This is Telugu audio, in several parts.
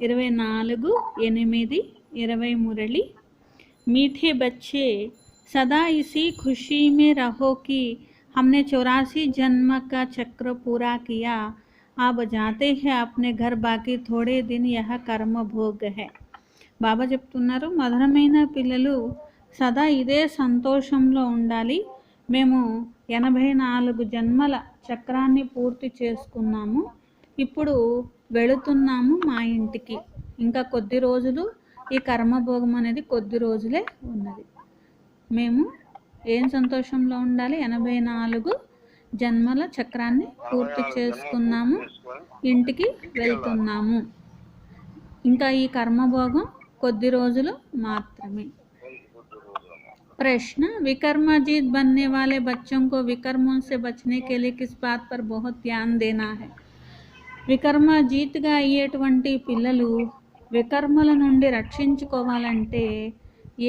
24/8 20 मुरली। मीठे बच्चे सदा इसी खुशी में रहो कि हमने 84 जन्म का चक्र पूरा किया। अब जाते हैं अपने घर, बाकी थोड़े दिन यह कर्म भोग है। బాబా చెప్తున్నారు, మధురమైన పిల్లలు సదా ఇదే సంతోషంలో ఉండాలి. మేము 84 జన్మల చక్రాన్ని పూర్తి చేసుకున్నాము. ఇప్పుడు వెళుతున్నాము మా ఇంటికి. ఇంకా కొద్ది రోజులు, ఈ కర్మభోగం అనేది కొద్ది రోజులే ఉన్నది. మేము ఏం సంతోషంలో ఉండాలి? 84 జన్మల చక్రాన్ని పూర్తి చేసుకున్నాము, ఇంటికి వెళ్తున్నాము. ఇంకా ఈ కర్మభోగం కొద్ది రోజులు మాత్రమే. प्रश्न, विकर्माजीत बनने वाले बच्चों को विकर्मों से बचने के लिए किस बात पर बहुत ध्यान देना है? వికర్మజీత్గా అయ్యేటువంటి పిల్లలు వికర్మల నుండి రక్షించుకోవాలంటే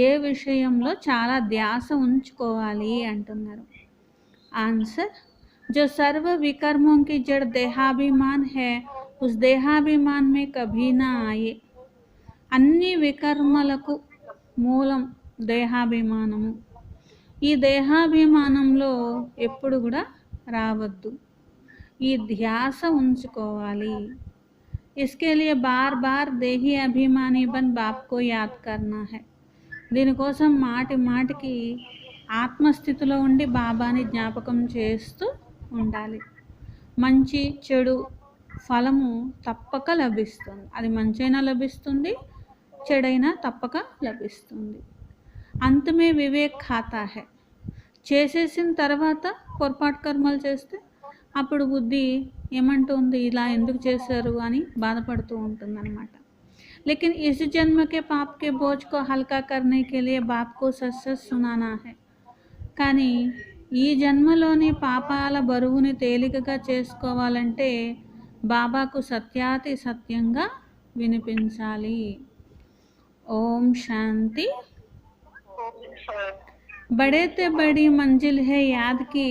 ఏ విషయంలో చాలా ధ్యాస ఉంచుకోవాలి అంటున్నారు. ఆన్సర్, जो सर्व विकर्मों की जड़ देहाभिमान है उस देहाभिमान में कभी ना आए. అన్ని వికర్మలకు మూలం దేహాభిమానము. ఈ దేహాభిమానంలో ఎప్పుడు కూడా రావద్దు. ఈ ధ్యాస ఉంచుకోవాలి. इसके लिए बार बार देही अभिमानी बन बाप को याद करना है. దీనికోసం మాటి మాటికి ఆత్మస్థితిలో ఉండి బాబాని జ్ఞాపకం చేస్తూ ఉండాలి. మంచి చెడు ఫలము తప్పక లభిస్తుంది. అది మంచైనా లభిస్తుంది, చెడైనా తప్పక లభిస్తుంది. అంతమే వివేక్ ఖాతా హై. చేసేసిన తర్వాత పొరపాటు కర్మలు చేస్తే అప్పుడు బుద్ధి ఏమంటుంది, ఇలా ఎందుకు చేశారు అని బాధపడుతూ ఉంటుంది అన్నమాట. लेकिन इस जन्म के पाप के बोझ को हल्का करने के लिए बाप को सच सच सुनाना है. కానీ ఈ జన్మలోని పాపాల బరువుని తేలికగా చేసుకోవాలంటే బాబాకు సత్యాతి సత్యంగా వినిపించాలి. ఓం శాంతి. बड़े ते बड़ी मंजिल है याद की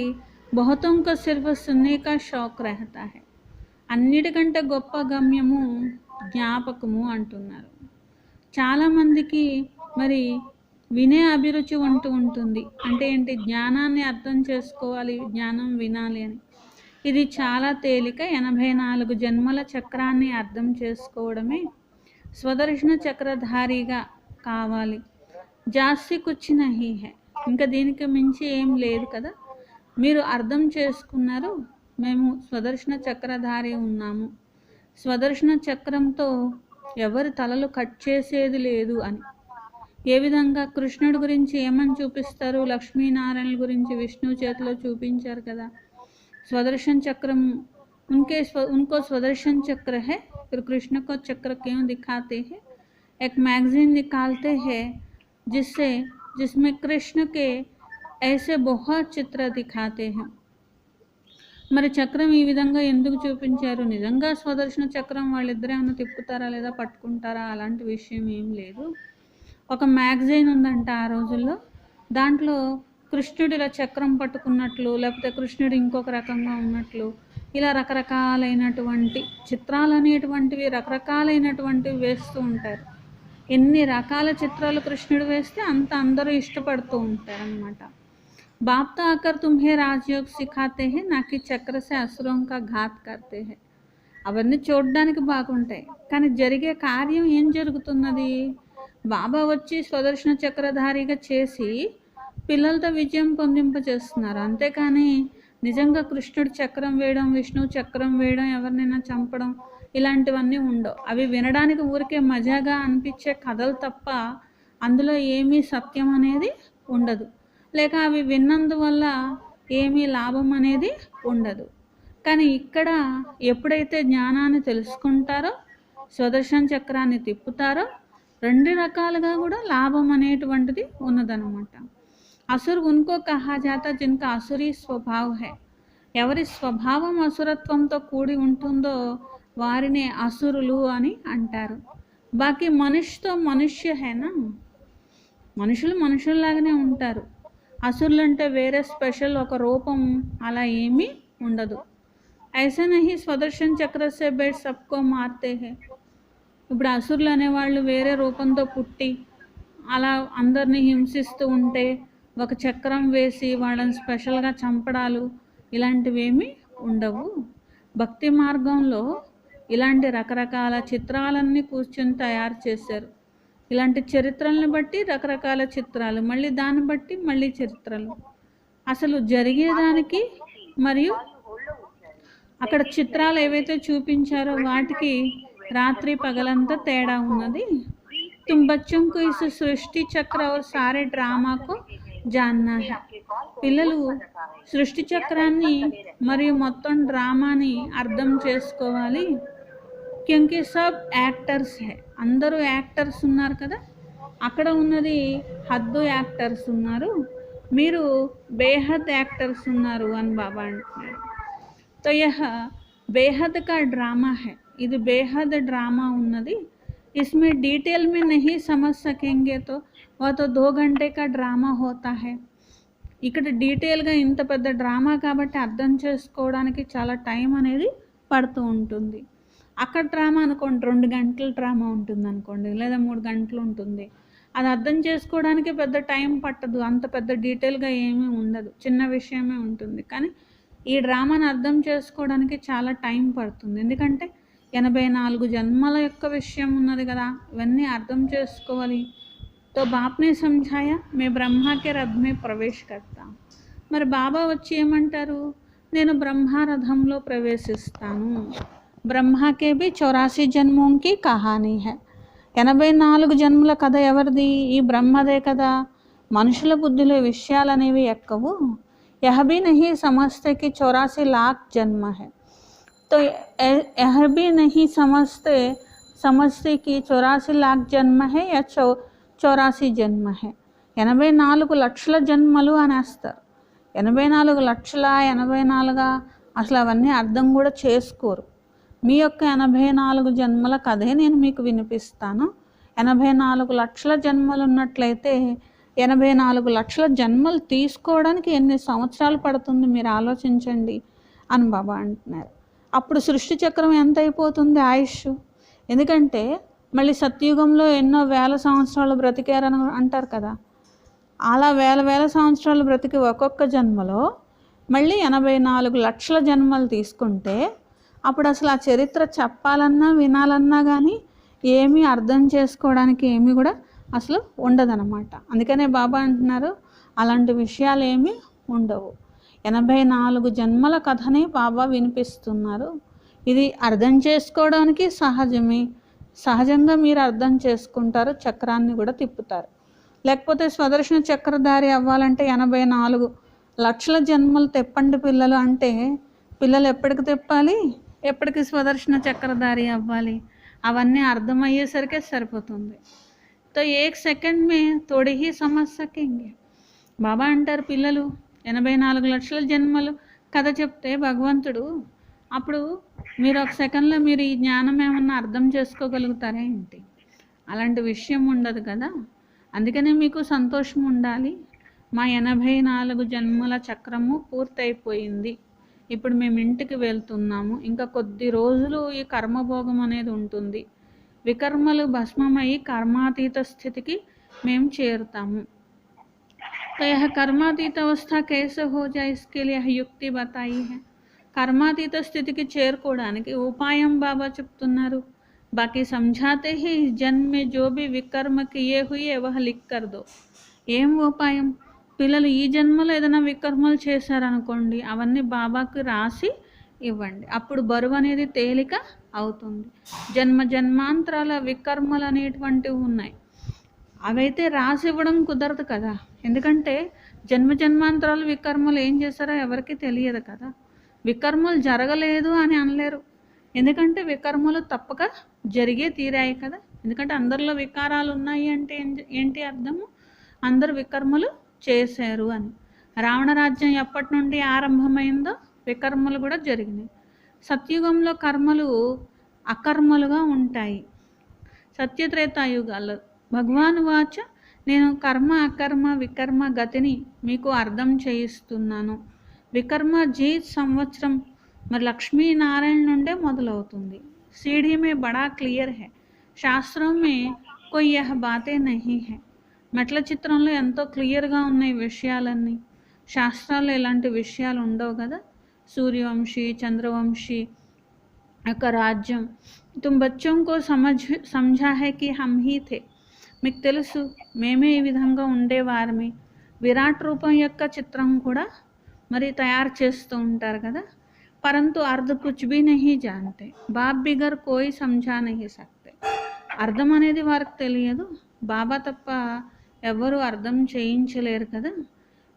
बहुतों को सिर्फ सुनने का शौक रहता है. అన్నిటికంటే గొప్ప గమ్యము జ్ఞాపకము అంటున్నారు. చాలామందికి మరి వినే అభిరుచి ఉంటుంది. అంటే ఏంటి? జ్ఞానాన్ని అర్థం చేసుకోవాలి, జ్ఞానం వినాలి అని. ఇది చాలా తేలిక. 84 జన్మల చక్రాన్ని అర్థం చేసుకోవడమే స్వదర్శన చక్రధారిగా కావాలి. జాస్తి కుచ్ నహీ హై. ఇంకా దీనికి మించి ఏం లేదు కదా. మీరు అర్థం చేసుకున్నారు, మేము స్వదర్శన చక్రధారి ఉన్నాము, స్వదర్శన చక్రంతో ఎవరి తలలు కట్ చేసేది లేదు అని. ఏ విధంగా కృష్ణుడి గురించి ఏమని చూపిస్తారు? లక్ష్మీనారాయణుల గురించి విష్ణు చేతిలో చూపించారు కదా. स्वदर्शन चक्र उनको स्वदर्शन चक्र है, फिर कृष्ण को चक्र क्यों दिखाते हैं? एक मैगजीन निकालते हैं जिसमें कृष्ण के ऐसे बहुत चित्र दिखाते हैं. మరి చక్రం ఈ విధంగా ఎందుకు చూపించారు? నిజంగా స్వదర్శన చక్రం వాళ్ళిద్దరే ఏమైనా తిప్పుతారా లేదా పట్టుకుంటారా? అలాంటి విషయం ఏం లేదు. ఒక మ్యాగజైన్ ఉందంట ఆ రోజుల్లో. దాంట్లో కృష్ణుడు ఇలా చక్రం పట్టుకున్నట్లు, లేకపోతే కృష్ణుడు ఇంకొక రకంగా ఉన్నట్లు, ఇలా రకరకాలైనటువంటి చిత్రాలు అనేటువంటివి రకరకాలైనటువంటివి వేస్తూ ఉంటారు. ఎన్ని రకాల చిత్రాలు కృష్ణుడు వేస్తే అంత అందరూ ఇష్టపడుతూ ఉంటారు అన్నమాట. बाप तो आकर तुम्हें राजयोग सिखाते हैं, ना कि चक्र से असुरों का घात करते हैं. అవన్నీ చూడడానికి బాగుంటాయి, కానీ జరిగే కార్యం ఏం జరుగుతున్నది? బాబా వచ్చి స్వదర్శన చక్రధారిగా చేసి పిల్లలతో విజయం పొందింపజేస్తున్నారు. అంతేకాని నిజంగా కృష్ణుడు చక్రం వేయడం, విష్ణువు చక్రం వేయడం, ఎవరినైనా చంపడం ఇలాంటివన్నీ ఉండవు. అవి వినడానికి ఊరికే మజాగా అనిపించే కథలు తప్ప అందులో ఏమీ సత్యం అనేది ఉండదు. లేక అవి విన్నందువల్ల ఏమీ లాభం అనేది ఉండదు. కానీ ఇక్కడ ఎప్పుడైతే జ్ఞానాన్ని తెలుసుకుంటారో, స్వదర్శన చక్రాన్ని తిప్పుతారో, రెండు రకాలుగా కూడా లాభం అనేటువంటిది ఉన్నదన్నమాట. అసుర్ ఉన్కో కహా జాతా జిన్కా అసురీ స్వభావ హై. ఎవరి స్వభావం అసురత్వంతో కూడి ఉంటుందో వారిని అసురులు అని అంటారు. బాకీ మనుష్యతో మనుష్య హేనా, మనుషులు మనుషుల్లాగానే ఉంటారు. అసురులు అంటే వేరే స్పెషల్ ఒక రూపం అలా ఏమీ ఉండదు. ऐसा नहीं स्वदर्शन चक्र से बैठ सबको मारते हैं. ఇప్పుడు అసురులు అనేవాళ్ళు వేరే రూపంతో పుట్టి అలా అందరినీ హింసిస్తూ ఉంటే ఒక చక్రం వేసి వాళ్ళని స్పెషల్గా చంపడాలు ఇలాంటివేమీ ఉండవు. భక్తి మార్గంలో ఇలాంటి రకరకాల చిత్రాలన్నీ కూర్చొని తయారు చేశారు. ఇలాంటి చరిత్రలను బట్టి రకరకాల చిత్రాలు, మళ్ళీ దాన్ని బట్టి మళ్ళీ చరిత్రలు. అసలు జరిగేదానికి మరియు అక్కడ చిత్రాలు ఏవైతే చూపించారో వాటికి రాత్రి పగలంతా తేడా ఉన్నది. तुम बच्चों को इस सृष्टि चक्र और सारे ड्रामा को जानना है. పిల్లలు సృష్టి చక్రాన్ని మరియు మొత్తం డ్రామాని అర్థం చేసుకోవాలి. క్యూంకి సబ్ యాక్టర్స్ హై, అందరూ యాక్టర్స్ ఉన్నారు కదా. అక్కడ ఉన్నది హద్దు యాక్టర్స్ ఉన్నారు, మీరు బేహద్ యాక్టర్స్ ఉన్నారు అని బాబా అంటున్నారు. तो यह बेहद का ड्रामा है, ఇది బేహద్ డ్రామా ఉన్నది. इसमें डिटेल में नहीं समझ सकेंगे तो वह तो 2 घंटे का ड्रामा होता है. ఇక్కడ డీటెయిల్గా ఇంత పెద్ద డ్రామా కాబట్టి అర్థం చేసుకోవడానికి చాలా టైం అనేది పడుతూ ఉంటుంది. అక్కడ డ్రామా అనుకోండి 2 గంటల డ్రామా ఉంటుంది అనుకోండి, లేదా 3 గంటలు ఉంటుంది. అది అర్థం చేసుకోవడానికి పెద్ద టైం పట్టదు, అంత పెద్ద డీటెయిల్గా ఏమీ ఉండదు, చిన్న విషయమే ఉంటుంది. కానీ ఈ డ్రామాను అర్థం చేసుకోవడానికి చాలా టైం పడుతుంది. ఎందుకంటే 84 జన్మల యొక్క విషయం ఉన్నది కదా, ఇవన్నీ అర్థం చేసుకోవాలి. తో బాప్నే సమझाया మే బ్రహ్మాకే రథమే ప్రవేశ కర్తా. మరి బాబా వచ్చి ఏమంటారు, నేను బ్రహ్మరథంలో ప్రవేశిస్తాను. బ్రహ్మాకే బి 84 జన్మోంకి కహానీ హై. 84 జన్మల కథ ఎవరిది, ఈ బ్రహ్మదే కదా. మనుషుల బుద్ధిలో విషయాలు అనేవి ఎక్కవు. यह भी नहीं समझते कि 84 लाख जन्म है. तो यह भी नहीं समझते कि 84 लाख जन्म है या 84 जन्म है. 84 లక్షల జన్మలు అనేస్తారు. 84 లక్షల 84 అసలు అవన్నీ అర్థం కూడా చేసుకోరు. మీ యొక్క 84 జన్మల కథే నేను మీకు వినిపిస్తాను. 84 లక్షల జన్మలు ఉన్నట్లయితే 84 లక్షల జన్మలు తీసుకోవడానికి ఎన్ని సంవత్సరాలు పడుతుంది మీరు ఆలోచించండి అని బాబా అంటున్నారు. అప్పుడు సృష్టి చక్రం ఎంత అయిపోతుంది ఆయుష్. ఎందుకంటే మళ్ళీ సత్యుగంలో ఎన్నో వేల సంవత్సరాలు బ్రతికారని అంటారు కదా. అలా వేల సంవత్సరాలు బ్రతికి ఒక్కొక్క జన్మలో మళ్ళీ 84 లక్షల జన్మలు తీసుకుంటే అప్పుడు అసలు ఆ చరిత్ర చెప్పాలన్నా వినాలన్నా కానీ ఏమీ అర్థం చేసుకోవడానికి ఏమీ కూడా అసలు ఉండదన్నమాట. అందుకనే బాబా అంటున్నారు అలాంటి విషయాలు ఏమీ ఉండవు. 84 జన్మల కథని బాబా వినిపిస్తున్నారు. ఇది అర్థం చేసుకోవడానికి సహజమే, సహజంగా మీరు అర్థం చేసుకుంటారు, చక్రాన్ని కూడా తిప్పుతారు. లేకపోతే స్వదర్శన చక్రధారి అవ్వాలంటే 84 లక్షల జన్మలు తెప్పండి పిల్లలు అంటే పిల్లలు ఎప్పటికి తిప్పాలి, ఎప్పటికి స్వదర్శన చక్రధారి అవ్వాలి, అవన్నీ అర్థమయ్యేసరికే సరిపోతుంది. तो 1 సెకండ్ మే थोड़ी ही समझ सकेंगे. బాబా అంటారు పిల్లలు 84 లక్షల జన్మలు కథ చెప్తే భగవంతుడు అప్పుడు మీరు 1 సెకండ్లో మీరు ఈ జ్ఞానం ఏమన్నా అర్థం చేసుకోగలుగుతారా ఏంటి? అలాంటి విషయం ఉండదు కదా. అందుకనే మీకు సంతోషం ఉండాలి. మా 84 జన్మల చక్రము పూర్తయిపోయింది, ఇప్పుడు మేము ఇంటికి వెళ్తున్నాము. ఇంకా కొద్ది రోజులు ఈ కర్మభోగం అనేది ఉంటుంది. వికర్మలు భస్మమై కర్మాతీత స్థితికి మేము చేరుతాము. तो यह कर्मातीत अवस्था कैसे हो जाए, इसके लिए युक्ति बताई है. కర్మాతీత స్థితికి చేరుకోవడానికి ఉపాయం బాబా చెప్తున్నారు. బాకీ समझाते ही इस जन्म में जो भी विकर्म किए हुए वह लिख कर दो. ఏం ఉపాయం? పిల్లలు ఈ జన్మలో ఏదైనా వికర్మలు చేశారనుకోండి, అవన్నీ బాబాకి రాసి ఇవ్వండి. అప్పుడు బరువు అనేది తేలిక అవుతుంది. జన్మాంతరాల వికర్మలు అనేటువంటివి ఉన్నాయి, అవైతే రాసి ఇవ్వడం కుదరదు కదా. ఎందుకంటే జన్మాంతరాలు వికర్మలు ఏం చేశారో ఎవరికి తెలియదు కదా. వికర్మలు జరగలేదు అని అనలేరు, ఎందుకంటే వికర్మలు తప్పక జరిగే తీరాయి కదా. ఎందుకంటే అందరిలో వికారాలు ఉన్నాయి అంటే ఏంటి అర్థము? అందరు వికర్మలు చేశారు అని. రావణ రాజ్యం ఎప్పటి నుండి ఆరంభమైందో వికర్మలు కూడా జరిగినాయి. సత్యుగంలో కర్మలు అకర్మలుగా ఉంటాయి. సత్యత్రేతాయుగాల్లో భగవాన్ వాచ నేను కర్మ అకర్మ వికర్మ గతిని మీకు అర్థం చేయిస్తున్నాను. వికర్మ జీత్ సంవత్సరం మరి లక్ష్మీనారాయణ నుండే మొదలవుతుంది. సీఢీ మే బడా క్లియర్ హై. శాస్త్రం మే कोई यह बातें नहीं है. మెట్ల చిత్రంలో ఎంతో క్లియర్గా ఉన్నాయి విషయాలన్నీ. శాస్త్రాల్లో ఇలాంటి విషయాలు ఉండవు కదా. సూర్యవంశీ చంద్రవంశీ యొక్క రాజ్యం. तुम बच्चों को समझा है कि हम ही थे. మీకు తెలుసు మేమే ఈ విధంగా ఉండేవారమే. విరాట్ రూపం యొక్క చిత్రం కూడా మరి తయారు చేస్తూ ఉంటారు కదా. परंतु अर्ध कुछ भी नहीं जानते. बाप बिगर कोई समझा नहीं सकते. అర్థం అనేది వారికి తెలియదు, బాబా తప్ప ఎవరు అర్థం చేయించలేరు కదా.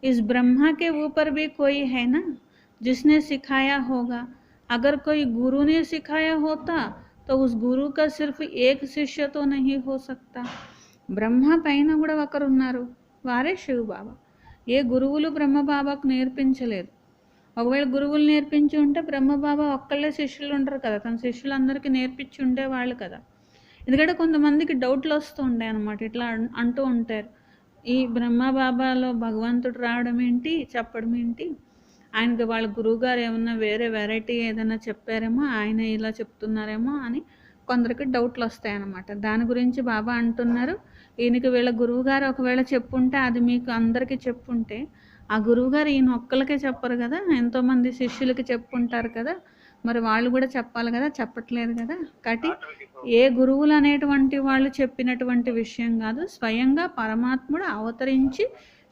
इस ब्रह्मा के ऊपर भी कोई है ना जिसने सिखाया होगा. अगर कोई गुरु ने सिखाया होता तो उस गुरु का सिर्फ एक शिष्य तो नहीं हो सकता. బ్రహ్మ పైన కూడా ఒకరు ఉన్నారు, వారే శివ బాబా. ఏ గురువులు బ్రహ్మ బాబాకు నేర్పించలేదు. ఒకవేళ గురువులు నేర్పించి ఉంటే బ్రహ్మబాబా ఒక్కళ్ళే శిష్యులు ఉండరు కదా, తన శిష్యులందరికీ నేర్పించి ఉండేవాళ్ళు కదా. ఎందుకంటే కొంతమందికి డౌట్లు వస్తూ ఉంటాయి అన్నమాట. ఇట్లా అంటూ ఉంటారు, ఈ బ్రహ్మబాబాలో భగవంతుడు రావడం ఏంటి, చెప్పడం ఏంటి, ఆయనకి వాళ్ళ గురువుగారు ఏమన్నా వేరే వెరైటీ ఏదైనా చెప్పారేమో, ఆయన ఇలా చెప్తున్నారేమో అని కొందరికి డౌట్లు వస్తాయన్నమాట. దాని గురించి బాబా అంటున్నారు, ఈయనకి వీళ్ళ గురువుగారు ఒకవేళ చెప్పుంటే, అది మీకు అందరికీ చెప్పుంటే, ఆ గురువుగారు ఈయన ఒక్కరికే చెప్పరు కదా, ఎంతోమంది శిష్యులకి చెప్పుంటారు కదా, మరి వాళ్ళు కూడా చెప్పాలి కదా, చెప్పట్లేదు కదా. కాబట్టి ఏ గురువులు అనేటువంటి వాళ్ళు చెప్పినటువంటి విషయం కాదు, స్వయంగా పరమాత్ముడు అవతరించి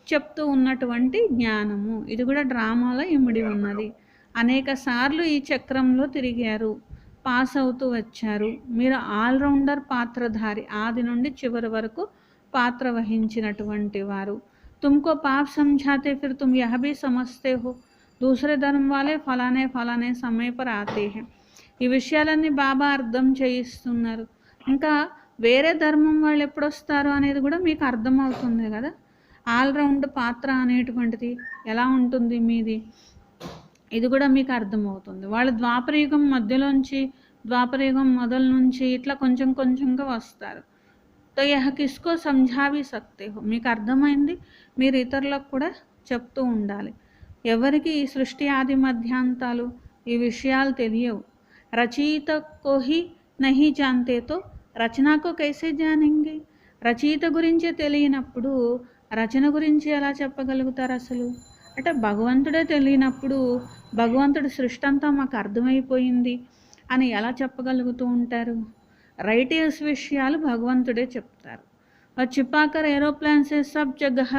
చెప్తూ ఉన్నటువంటి జ్ఞానము. ఇది కూడా డ్రామాలో ఇమిడి ఉన్నది. అనేక సార్లు ఈ చక్రంలో తిరిగారు, పాస్ అవుతూ వచ్చారు. మీరు ఆల్రౌండర్ పాత్రధారి, ఆది నుండి చివరి వరకు పాత్ర వహించినటువంటి వారు. तुमको पाप समझाते फिर तुम यह भी समझते हो दूसरे धर्म वाले फलाने फलाने समय पर आते हैं. ఈ విషయాలన్నీ బాబా అర్థం చేయిస్తున్నారు. ఇంకా వేరే ధర్మం వాళ్ళు ఎప్పుడు వస్తారు అనేది కూడా మీకు అర్థమవుతుంది కదా. ఆల్రౌండ్ పాత్ర అనేటువంటిది ఎలా ఉంటుంది మీది, ఇది కూడా మీకు అర్థమవుతుంది. వాళ్ళు ద్వాపరయుగం మధ్యలోంచి, ద్వాపరయుగం మొదల నుంచి ఇట్లా కొంచెం కొంచెంగా వస్తారు. तो यह किसको समझा भी सकते हो. మీకు అర్థమైంది, మీరు ఇతరులకు కూడా చెప్తూ ఉండాలి. ఎవరికి ఈ సృష్టి ఆది మధ్యాంతాలు ఈ విషయాలు తెలియవు. రచయిత को ही नहीं जानते तो रचना को कैसे जानेंगे. రచయిత గురించే తెలియనప్పుడు రచన గురించి ఎలా చెప్పగలుగుతారు అసలు. అంటే భగవంతుడే తెలియనప్పుడు భగవంతుడి సృష్టి అంతా మాకు అర్థమైపోయింది అని ఎలా చెప్పగలుగుతూ ఉంటారు. राइटियस విషయాలు భగవంతుడే చెప్తారు. और छिपाकर एरोप्लेन से सब जगह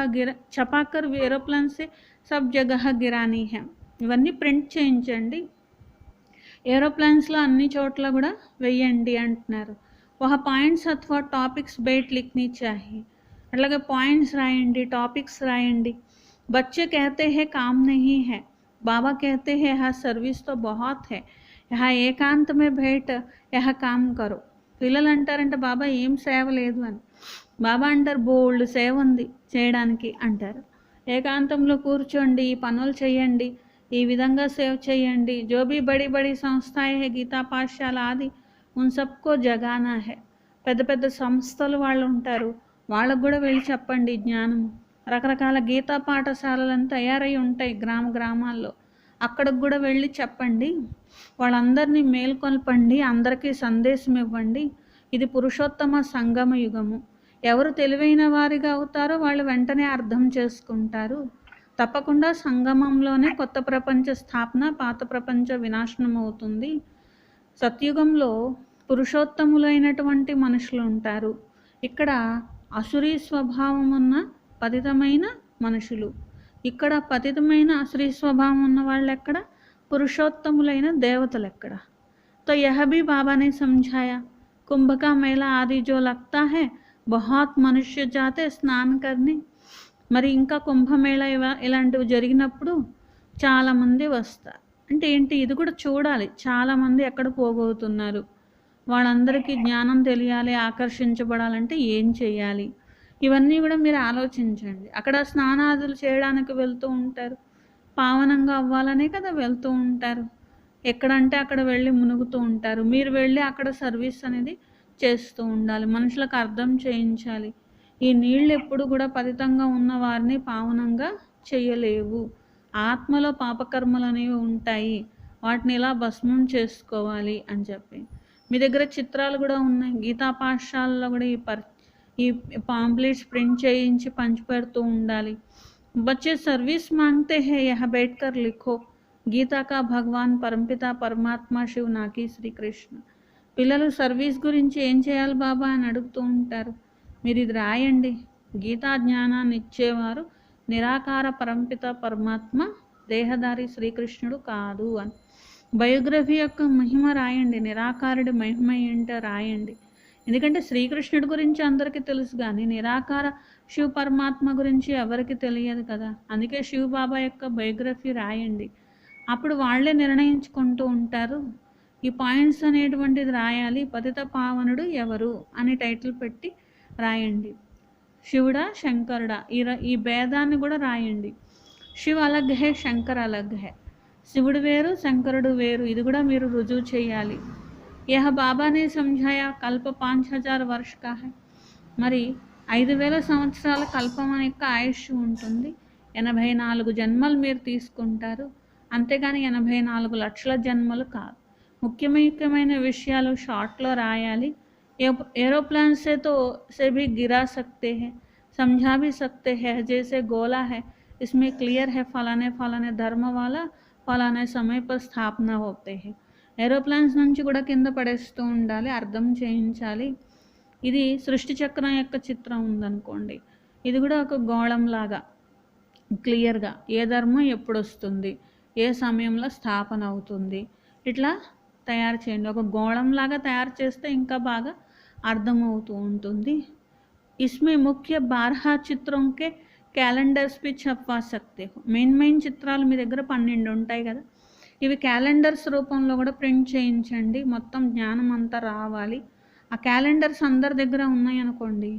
छपाकर एरोप्लेन से सब जगह गिरानी है. ఇవన్నీ ప్రింట్ చేయించండి, ఏరోప్లేన్స్లో అన్ని చోట్ల కూడా వెయ్యండి అంటున్నారు. वह పాయింట్స్ అథవా టాపిక్స్ బయట లిఖనీ चाहिए. అట్లాగే పాయింట్స్ రాయండి, టాపిక్స్ రాయండి. बच्चे कहते हैं काम नहीं है, बाबा कहते हैं यहाँ सर्विस तो बहुत है, यहाँ एकांत में बैठ यह काम करो. పిల్లలు అంటారంటే బాబా ఏం సేవ లేదు అని, బాబా అంటారు బోల్డ్ సేవ ఉంది చేయడానికి అంటారు. ఏకాంతంలో కూర్చోండి, ఈ పనులు చేయండి, ఈ విధంగా సేవ చేయండి. जो भी बड़ी बड़ी संस्थाएं है గీతా పాఠశాల ఆది ఉన్ సబ్కో జగానా హై. పెద్ద పెద్ద సంస్థలు వాళ్ళు ఉంటారు, వాళ్ళకు కూడా వెళ్ళి చెప్పండి జ్ఞానము. రకరకాల గీతా పాఠశాలలను తయారై ఉంటాయి గ్రామ గ్రామాల్లో, అక్కడికి కూడా వెళ్ళి చెప్పండి. వాళ్ళందరినీ మేల్కొల్పండి, అందరికీ సందేశం ఇవ్వండి. ఇది పురుషోత్తమ సంగమ యుగము. ఎవరు తెలివైన వారిగా అవుతారో వాళ్ళు వెంటనే అర్థం చేసుకుంటారు. తప్పకుండా సంగమంలోనే కొత్త ప్రపంచ స్థాపన, పాత ప్రపంచ వినాశనం అవుతుంది. సత్యుగంలో పురుషోత్తములైనటువంటి మనుషులు ఉంటారు. ఇక్కడ అసురీ స్వభావం ఉన్న పతితమైన మనుషులు. ఇక్కడ పతితమైన అసురీ స్వభావం ఉన్న వాళ్ళు ఎక్కడ, పురుషోత్తములైన దేవతలు ఎక్కడ. तो यह भी बाबा ने समझाया. कुंभ का मेला आदि जो लगता है बहुत मनुष्य जाते स्नान करने. మరి ఇంకా కుంభమేళ ఇలాంటివి జరిగినప్పుడు చాలామంది వస్తారు. అంటే ఏంటి, ఇది కూడా చూడాలి. చాలామంది ఎక్కడ పోగవుతున్నారు, వాళ్ళందరికీ జ్ఞానం తెలియాలి, ఆకర్షించబడాలంటే ఏం చేయాలి, ఇవన్నీ కూడా మీరు ఆలోచించండి. అక్కడ స్నానాదులు చేయడానికి వెళ్తూ ఉంటారు, పావనంగా అవ్వాలనే కదా వెళ్తూ ఉంటారు. ఎక్కడంటే అక్కడ వెళ్ళి మునుగుతూ ఉంటారు. మీరు వెళ్ళి అక్కడ సర్వీస్ అనేది చేస్తూ ఉండాలి, మనుషులకు అర్థం చేయించాలి. ఈ నీళ్ళు ఎప్పుడు కూడా పతితంగా ఉన్న వారిని పావనంగా చేయలేవు. ఆత్మలో పాపకర్మలు అనేవి ఉంటాయి, వాటిని ఇలా భస్మం చేసుకోవాలి అని చెప్పి. మీ దగ్గర చిత్రాలు కూడా ఉన్నాయి. గీతా పాఠశాలలో కూడా ఈ పాంప్లెట్స్ ప్రింట్ చేయించి పంచిపెడుతూ ఉండాలి. बच्चे सर्विस मांगते हैं, यहाँ बैठकर लिखो గీతా కా భగవాన్ పరంపిత పరమాత్మ శివ్ నాకి శ్రీకృష్ణ. పిల్లలు సర్వీస్ గురించి ఏం చేయాలి బాబా అని అడుగుతూ ఉంటారు. మీరు ఇది రాయండి, గీతా జ్ఞానాన్ని ఇచ్చేవారు నిరాకార పరంపిత పరమాత్మ, దేహదారి శ్రీకృష్ణుడు కాదు అని. బయోగ్రఫీ యొక్క మహిమ రాయండి, నిరాకారుడి మహిమ ఏంటో రాయండి. ఎందుకంటే శ్రీకృష్ణుడి గురించి అందరికీ తెలుసు, కానీ నిరాకార శివ పరమాత్మ గురించి ఎవరికి తెలియదు కదా. అందుకే శివ బాబా యొక్క బయోగ్రఫీ రాయండి. అప్పుడు వాళ్ళే నిర్ణయించుకుంటూ ఉంటారు. ఈ పాయింట్స్ అనేటువంటిది రాయాలి. పతిత పావనుడు ఎవరు అని టైటిల్ పెట్టి రాయండి. శివుడా శంకరుడా ఈ భేదాన్ని కూడా రాయండి. శివ్ అలగ్ హే, శంకర్ అలగ్ హే. శివుడు వేరు, శంకరుడు వేరు. ఇది కూడా మీరు రుజువు చేయాలి. యహ బాబానే సమझाया కల్ప 5000 వర్ష కా హై. మరి 5000 సంవత్సరాల కల్పం యొక్క ఆయుష్ ఉంటుంది. 84 జన్మలు మీరు తీసుకుంటారు, అంతేగాని 84 లక్షల జన్మలు కాదు. ముఖ్యమైన విషయాలు షార్ట్లో రాయాలి. एरोप्लेन से भी गिरा सकते हैं, समझा भी सकते हैं, जैसे गोला है इसमें क्लियर है फलाने फलाने धर्म वाला फलाने समय पर स्थापना होते हैं. ఏరోప్లేన్స్ నుంచి కూడా కింద పడేస్తూ ఉండాలి, అర్థం చేయించాలి. ఇది సృష్టి చక్రం యొక్క చిత్రం ఉందనుకోండి, ఇది కూడా ఒక గోళంలాగా క్లియర్గా ఏ ధర్మం ఎప్పుడు వస్తుంది, ఏ సమయంలో స్థాపన అవుతుంది, ఇట్లా తయారు చేయండి. ఒక గోళంలాగా తయారు చేస్తే ఇంకా బాగా అర్థమవుతూ ఉంటుంది. इसमें मुख्य 12 చిత్రం కే క్యాలెండర్స్ పి छपवा सकते हो. మెయిన్ చిత్రాలు మీ దగ్గర 12 ఉంటాయి కదా, ఇవి క్యాలెండర్స్ రూపంలో కూడా ప్రింట్ చేయించండి. మొత్తం జ్ఞానం అంతా రావాలి. ఆ క్యాలెండర్స్ అందరి దగ్గర ఉన్నాయి అనుకోండి,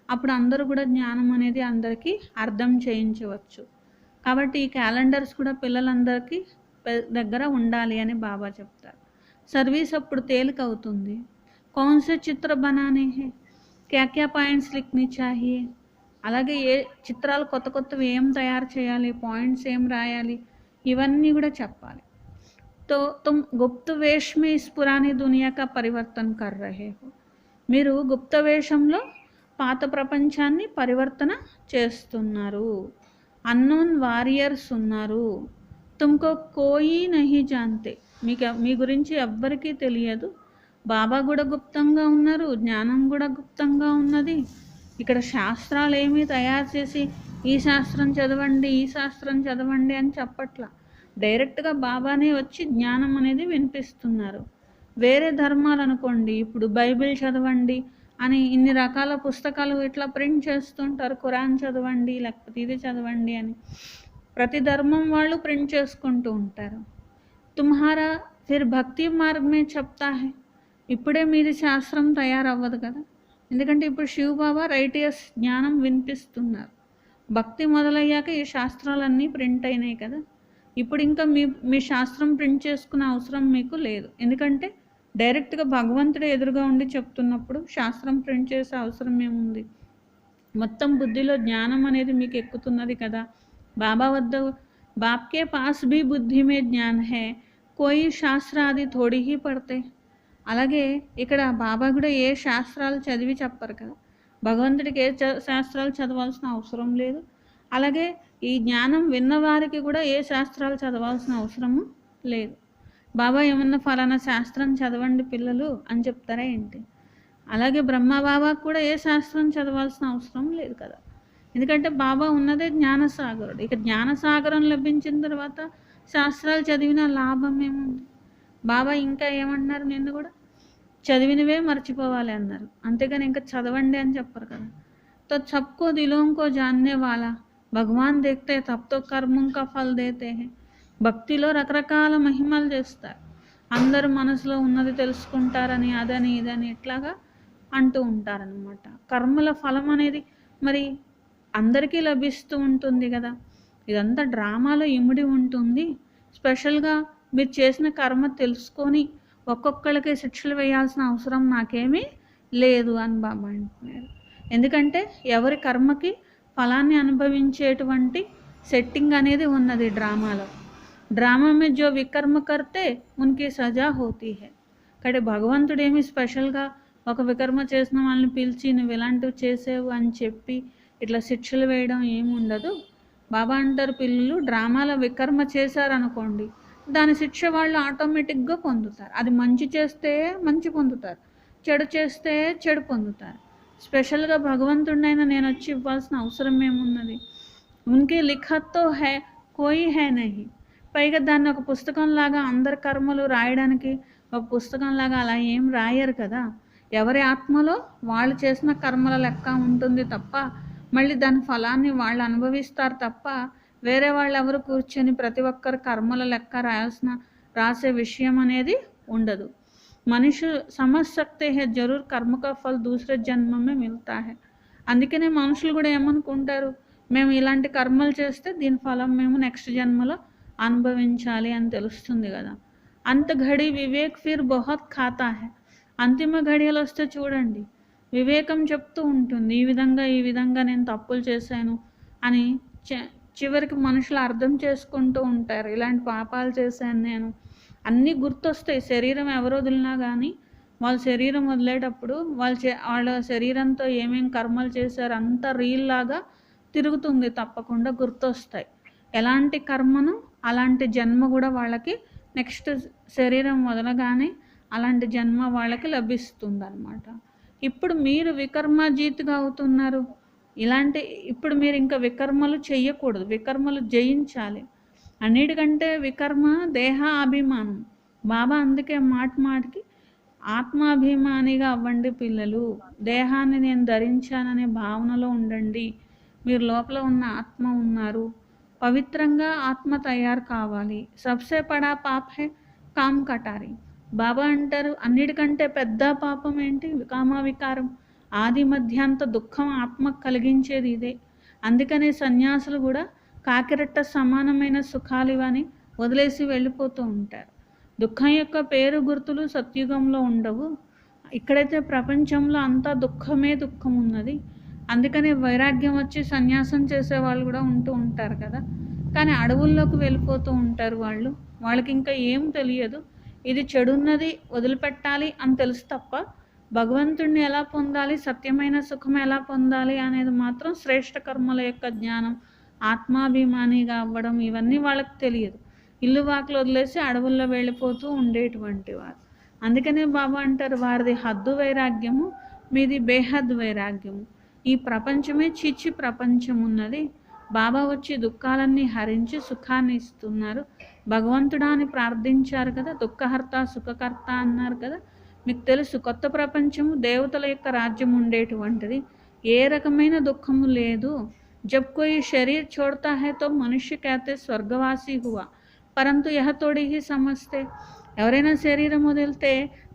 అప్పుడు అందరూ కూడా జ్ఞానం అనేది అందరికీ అర్థం చేయించవచ్చు. కాబట్టి ఈ క్యాలెండర్స్ కూడా పిల్లలందరికీ దగ్గర ఉండాలి అని బాబా చెప్తారు. సర్వీస్ అప్పుడు తేలిక అవుతుంది. కౌన్ సే చిత్ర బనానే హే, క్యా క్యా పాయింట్స్ లిఖనీ చాహియే. అలాగే ఏ చిత్రాలు కొత్తవి ఏం తయారు చేయాలి, పాయింట్స్ ఏం రాయాలి, ఇవన్నీ కూడా చెప్పాలి. तो तुम गुप्त वेश में इस पुरानी दुनिया का परिवर्तन कर रहे हो. మీరు గుప్త వేషంలో పాత ప్రపంచాన్ని పరివర్తన చేస్తున్నారు. అన్నోన్ వారియర్స్ ఉన్నారు. తుమ్కో కోయి నహీ జాంతే. మీ గురించి ఎవ్వరికీ తెలియదు. బాబా కూడా గుప్తంగా ఉన్నారు, జ్ఞానం కూడా గుప్తంగా ఉన్నది. ఇక్కడ శాస్త్రాలు ఏమీ తయారు చేసి ఈ శాస్త్రం చదవండి, ఈ శాస్త్రం చదవండి అని చెప్పట్లా. డైరెక్ట్గా బాబానే వచ్చి జ్ఞానం అనేది వినిపిస్తున్నారు. వేరే ధర్మాలు అనుకోండి, ఇప్పుడు బైబిల్ చదవండి అని ఇన్ని రకాల పుస్తకాలు ఇట్లా ప్రింట్ చేస్తుంటారు. ఖురాన్ చదవండి, లేకపోతే ఇది చదవండి అని ప్రతి ధర్మం వాళ్ళు ప్రింట్ చేసుకుంటూ ఉంటారు. తుమ్హారా ఫిర్ భక్తి మార్గ్ మే చెప్తా హై. ఇప్పుడే మీది శాస్త్రం తయారవ్వదు కదా, ఎందుకంటే ఇప్పుడు శివ బాబా రైటియస్ జ్ఞానం వినిపిస్తున్నారు. భక్తి మొదలయ్యాక ఈ శాస్త్రాలన్నీ ప్రింట్ అయినాయి కదా. ఇప్పుడు ఇంకా మీ శాస్త్రం ప్రింట్ చేసుకునే అవసరం మీకు లేదు, ఎందుకంటే డైరెక్ట్గా భగవంతుడు ఎదురుగా ఉండి చెప్తున్నప్పుడు శాస్త్రం ప్రింట్ చేసే అవసరం ఏముంది. మొత్తం బుద్ధిలో జ్ఞానం అనేది మీకు ఎక్కుతున్నది కదా. బాబా వద్ద బాప్కే పాస్ భీ బుద్ధి మే జ్ఞాన్ హే, కోయి శాస్త్ర ఆది థోడి హీ పడితే. అలాగే ఇక్కడ బాబా కూడా ఏ శాస్త్రాలు చదివి చెప్పరు కదా, భగవంతుడికి ఏ శాస్త్రాలు చదవాల్సిన అవసరం లేదు. అలాగే ఈ జ్ఞానం విన్నవారికి కూడా ఏ శాస్త్రాలు చదవాల్సిన అవసరము లేదు. బాబా ఏమన్నా ఫలానా శాస్త్రం చదవండి పిల్లలు అని చెప్తారా ఏంటి? అలాగే బ్రహ్మ బాబాకు కూడా ఏ శాస్త్రం చదవాల్సిన అవసరం లేదు కదా, ఎందుకంటే బాబా ఉన్నదే జ్ఞానసాగరుడు. ఇక జ్ఞానసాగరం లభించిన తర్వాత శాస్త్రాలు చదివిన లాభం ఏముంది? బాబా ఇంకా ఏమన్నారు, నిన్ను కూడా చదివినవే మర్చిపోవాలి అన్నారు, అంతేగాని ఇంకా చదవండి అని చెప్పరు కదా. తో సబ్కో దిలోంకో జాన్నే వాలా భగవాన్ దేఖతే తబ్ తో కర్మం కా ఫల్ దేతే హై. భక్తిలో రకరకాల మహిమలు చేస్తారు. అందరూ మనసులో ఉన్నది తెలుసుకుంటారని అదని ఇదని ఇట్లాగా అంటూ ఉంటారనమాట. కర్మల ఫలం అనేది మరి అందరికీ లభిస్తూ ఉంటుంది కదా. ఇదంతా డ్రామాలో ఇమిడి ఉంటుంది. స్పెషల్గా మీరు చేసిన కర్మ తెలుసుకొని ఒక్కొక్కళ్ళకి శిక్షలు వేయాల్సిన అవసరం నాకేమీ లేదు అని బాబా అంటున్నారు. ఎందుకంటే ఎవరి కర్మకి ఫలాన్ని అనుభవించేటువంటి సెట్టింగ్ అనేది ఉన్నది డ్రామాలో. డ్రామా మే జో వికర్మ కర్తే ఉన్కి సజా హోతీ హై. కాబట్టి భగవంతుడు ఏమి స్పెషల్గా ఒక వికర్మ చేసిన వాళ్ళని పిలిచి నువ్వు ఇలాంటివి చేసేవు అని చెప్పి ఇట్లా శిక్షలు వేయడం ఏమి ఉండదు. బాబా అంటారు, పిల్లలు డ్రామాలో వికర్మ చేశారనుకోండి, దాని శిక్ష వాళ్ళు ఆటోమేటిక్గా పొందుతారు. అది మంచి చేస్తే మంచి పొందుతారు, చెడు చేస్తే చెడు పొందుతారు. స్పెషల్గా భగవంతుడినైనా నేను వచ్చి ఇవ్వాల్సిన అవసరం ఏమున్నది? ఉన్కే లిఖత్తో హై కోయి హై నహి. పైగా దాన్ని ఒక పుస్తకంలాగా అందరి కర్మలు రాయడానికి ఒక పుస్తకంలాగా అలా ఏం రాయరు కదా. ఎవరి ఆత్మలో వాళ్ళు చేసిన కర్మల లెక్క ఉంటుంది తప్ప, మళ్ళీ దాని ఫలాన్ని వాళ్ళు అనుభవిస్తారు తప్ప, వేరే వాళ్ళు ఎవరు కూర్చొని ప్రతి ఒక్కరి కర్మల లెక్క రాసే విషయం అనేది ఉండదు. మనిషి సమझ सकते हैं जरूर कर्म का फल दूसरे जन्म में मिलता है. అందుకనే మనుషులు కూడా ఏమనుకుంటారు, మేము ఇలాంటి కర్మలు చేస్తే దీని ఫలం మేము నెక్స్ట్ జన్మలో అనుభవించాలి అని తెలుస్తుంది కదా. అంత ఘడి వివేక్ ఫిర్ బహుత్ ఖాతా హై. అంతిమ ఘడియలు వస్తే చూడండి, వివేకం చెప్తూ ఉంటుంది, ఈ విధంగా నేను తప్పులు చేశాను అని. చివరికి మనుషులు అర్థం చేసుకుంటూ ఉంటారు, ఇలాంటి పాపాలు చేశాను నేను, అన్నీ గుర్తొస్తాయి. శరీరం ఎవరు వదిలినా కానీ వాళ్ళ శరీరం వదిలేటప్పుడు వాళ్ళ శరీరంతో ఏమేం కర్మలు చేశారు అంతా రీల్ లాగా తిరుగుతుంది, తప్పకుండా గుర్తొస్తాయి. ఎలాంటి కర్మను అలాంటి జన్మ కూడా వాళ్ళకి నెక్స్ట్ శరీరం వదలగానే అలాంటి జన్మ వాళ్ళకి లభిస్తుంది అన్నమాట. ఇప్పుడు మీరు వికర్మజీతిగా అవుతున్నారు. ఇప్పుడు మీరు ఇంకా వికర్మలు చెయ్యకూడదు, వికర్మలు జయించాలి. అన్నిటికంటే వికర్మ దేహ అభిమానం. బాబా అందుకే మాటికి ఆత్మాభిమానిగా అవ్వండి పిల్లలు, దేహాన్ని నేను ధరించాననే భావనలో ఉండండి. మీరు లోపల ఉన్న ఆత్మ ఉన్నారు, పవిత్రంగా ఆత్మ తయారు కావాలి. సబ్సే పడా పాప్ హే కామ్ కటారి. బాబా అంటారు, అన్నిటికంటే పెద్ద పాపం ఏంటి? కామవికారం. ఆది మధ్యాంత దుఃఖం ఆత్మకు కలిగించేది ఇదే. అందుకనే సన్యాసులు కూడా కాకిరెట్ట సమానమైన సుఖాలు ఇవని వదిలేసి వెళ్ళిపోతూ ఉంటారు. దుఃఖం యొక్క పేరు గుర్తులు సత్యుగంలో ఉండవు. ఇక్కడైతే ప్రపంచంలో అంతా దుఃఖమే దుఃఖం ఉన్నది. అందుకని వైరాగ్యం వచ్చి సన్యాసం చేసే వాళ్ళు కూడా ఉంటూ ఉంటారు కదా. కానీ అడవుల్లోకి వెళ్ళిపోతూ ఉంటారు వాళ్ళకి ఇంకా ఏం తెలియదు, ఇది చెడున్నది వదిలిపెట్టాలి అని తెలుసు తప్ప భగవంతుడిని ఎలా పొందాలి, సత్యమైన సుఖం ఎలా పొందాలి అనేది మాత్రం శ్రేష్ఠ కర్మల యొక్క జ్ఞానం, ఆత్మాభిమానిగా అవ్వడం ఇవన్నీ వాళ్ళకి తెలియదు. ఇల్లు వాకులు వదిలేసి అడవుల్లో వెళ్ళిపోతూ ఉండేటువంటి వారు. అందుకనే బాబా అంటారు, వారిది హద్దు వైరాగ్యము, మీది బేహద్ వైరాగ్యము. ఈ ప్రపంచమే చిచ్చి ప్రపంచం ఉన్నది. బాబా వచ్చి దుఃఖాలన్నీ హరించి సుఖాన్ని ఇస్తున్నారు. భగవంతుడాన్ని ప్రార్థించారు కదా, దుఃఖహర్త సుఖకర్త అన్నారు కదా. మీకు తెలుసు, కొత్త ప్రపంచము దేవతల యొక్క రాజ్యం ఉండేటువంటిది, ఏ రకమైన దుఃఖము లేదు. జబ్ కోయి శరీర్ छोड़ता है तो మనుష్య कहते స్వర్గవాసి हुआ, పరంతు యహ తోడి హి సమస్తే. ఎవరైనా శరీరం వదిలితే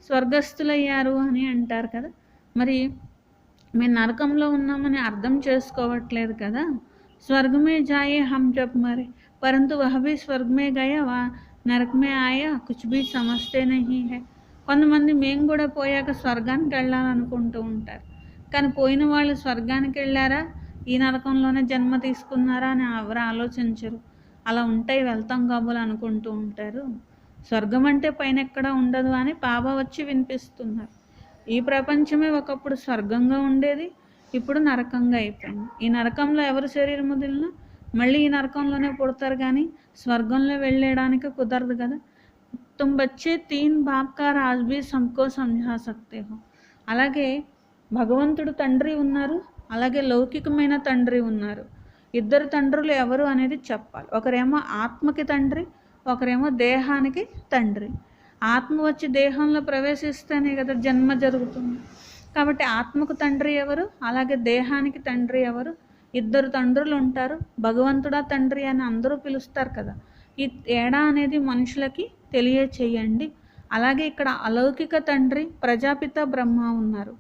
స్వర్గస్థులయ్యారు అని అంటారు కదా. మరి మేము నరకంలో ఉన్నామని అర్థం చేసుకోవట్లేదు కదా. స్వర్గమే జాయే హమ్ జబ్ మరే, పరంతు వహ భీ స్వర్గమే గయా వా నరకమే ఆయా కుచ్ భీ సమస్తే నహీ హై. కొంతమంది మేము కూడా పోయాక స్వర్గానికి వెళ్ళాలనుకుంటూ ఉంటారు, కానీ పోయిన వాళ్ళు స్వర్గానికి వెళ్ళారా, ఈ నరకంలోనే జన్మ తీసుకున్నారా అని ఎవరు ఆలోచించరు. అలా ఉంటాయి, వెళ్తాం కాబోలు అనుకుంటూ ఉంటారు. స్వర్గం అంటే పైన ఎక్కడా ఉండదు అని బాబా వచ్చి వినిపిస్తున్నారు. ఈ ప్రపంచమే ఒకప్పుడు స్వర్గంగా ఉండేది, ఇప్పుడు నరకంగా అయిపోయింది. ఈ నరకంలో ఎవరు శరీరం వదిలినా మళ్ళీ ఈ నరకంలోనే పుడతారు, కానీ స్వర్గంలో వెళ్ళడానికి కుదరదు కదా. तुम बच्चे 3 बाप का राज भी सबको समझा सकते हो. అలాగే భగవంతుడు తండ్రి ఉన్నారు, అలాగే లౌకికమైన తండ్రి ఉన్నారు. ఇద్దరు తండ్రులు ఎవరు అనేది చెప్పాలి. ఒకరేమో ఆత్మకి తండ్రి, ఒకరేమో దేహానికి తండ్రి. ఆత్మ వచ్చి దేహంలో ప్రవేశిస్తేనే కదా జన్మ జరుగుతుంది. కాబట్టి ఆత్మకు తండ్రి ఎవరు, అలాగే దేహానికి తండ్రి ఎవరు? ఇద్దరు తండ్రులు ఉంటారు. భగవంతుడా తండ్రి అని అందరూ పిలుస్తారు కదా. ఈ తేడా అనేది మనుషులకి తెలియచేయండి. అలాగే ఇక్కడ అలౌకిక తండ్రి ప్రజాపిత బ్రహ్మ ఉన్నారు.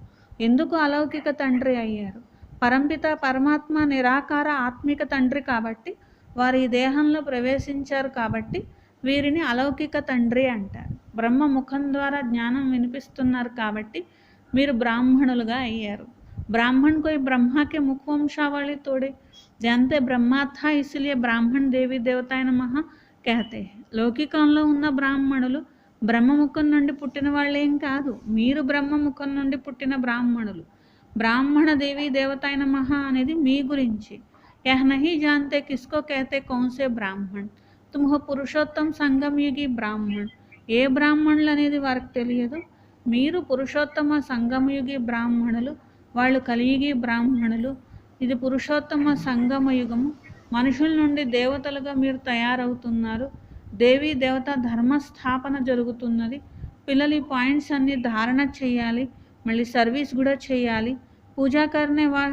ఎందుకు అలౌకిక తండ్రి అయ్యారు? పరంపిత పరమాత్మ నిరాకార ఆత్మిక తండ్రి కాబట్టి, వారు ఈ దేహంలో ప్రవేశించారు కాబట్టి వీరిని అలౌకిక తండ్రి అంటారు. బ్రహ్మ ముఖం ద్వారా జ్ఞానం వినిపిస్తున్నారు కాబట్టి మీరు బ్రాహ్మణులుగా అయ్యారు. ब्राह्मण कोई ब्रह्मा के मुख वंशावली तोड़े, जानते ब्रह्मा था इसलिए ब्राह्मण देवी देवताय नमः कहते हैं. లౌకికంలో ఉన్న బ్రాహ్మణులు బ్రహ్మముఖం నుండి పుట్టిన వాళ్ళేం కాదు, మీరు బ్రహ్మముఖం నుండి పుట్టిన బ్రాహ్మణులు. బ్రాహ్మణ దేవి దేవతాయ నమః అనేది మీ గురించి. యహ్ నహీ జాన్తే కిస్కో कहते कौन से బ్రాహ్మణ్, తుమ్ హో పురుషోత్తం సంగం యుగి బ్రాహ్మణ్. ఏ బ్రాహ్మణులు అనేది వారికి తెలియదు. మీరు పురుషోత్తమ సంగమయుగి బ్రాహ్మణులు, వాళ్ళు కలియుగి బ్రాహ్మణులు. ఇది పురుషోత్తమ సంగమ యుగము. మనుషుల నుండి దేవతలుగా మీరు తయారవుతున్నారు. దేవీ దేవత ధర్మస్థాపన జరుగుతున్నది. పిల్లలు ఈ పాయింట్స్ అన్నీ ధారణ చేయాలి, మళ్ళీ సర్వీస్ కూడా చేయాలి. పూజా करने वा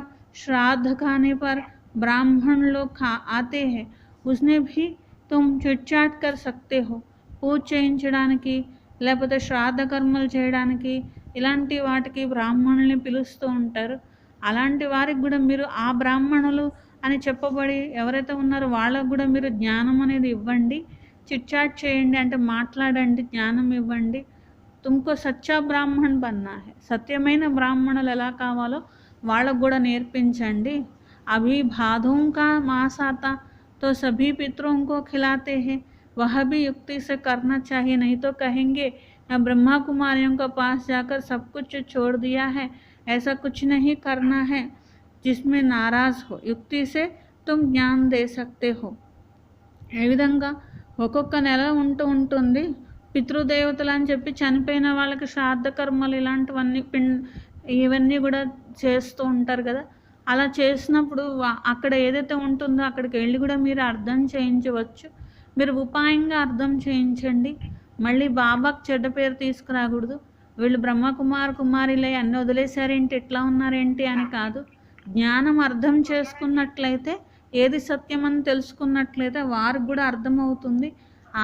श्राद्ध खाने पर ब्राह्मण लोग आते हैं, उसने भी तुम चिटचाट कर सकते हो. పూజ చేయించడానికి లేకపోతే శ్రాద్ధ కర్మలు చేయడానికి ఇలాంటి వాటికి బ్రాహ్మణుల్ని పిలుస్తూ ఉంటారు. అలాంటి వారికి కూడా మీరు ఆ బ్రాహ్మణులు అని చెప్పబడి ఎవరైతే ఉన్నారో వాళ్ళకు కూడా మీరు జ్ఞానం అనేది ఇవ్వండి. చిట్చాట్ చేయండి, అంటే మాట్లాడండి, జ్ఞానం ఇవ్వండి. తుమ్కో సచ్చా బ్రాహ్మణ్ బన్నా హై, సత్యమైన బ్రాహ్మణులు ఎలా కావాలో వాళ్ళకు కూడా నేర్పించండి. అభి భాదోం కా మాస్ ఆతా తో సభీ పితరోं को खिलाते हैं, वह भी युक्ति से करना चाहिए, नहीं तो कहेंगे ब्रह्मा कुमारियों के पास जाकर सब कुछ छोड़ दिया है, ऐसा कुछ नहीं करना है जिसमें नाराज हो. युक्ति से तुम ज्ञान दे सकते हो. ఏ విధంగా ఒక్కొక్క నెల ఉంటుంది, పితృదేవతలు అని చెప్పి చనిపోయిన వాళ్ళకి శ్రాద్ధ కర్మలు ఇలాంటివన్నీ ఇవన్నీ కూడా చేస్తూ ఉంటారు కదా. అలా చేసినప్పుడు అక్కడ ఏదైతే ఉంటుందో అక్కడికి వెళ్ళి కూడా మీరు అర్థం చేయించవచ్చు. మీరు ఉపాయంగా అర్థం చేయించండి. మళ్ళీ బాబాకు చెడ్డ పేరు తీసుకురాకూడదు. వీళ్ళు కుమారిలే అన్నీ వదిలేశారేంటి, ఎట్లా ఉన్నారేంటి అని కాదు. జ్ఞానం అర్థం చేసుకున్నట్లయితే, ఏది సత్యం అని తెలుసుకున్నట్లయితే వారికి కూడా అర్థమవుతుంది.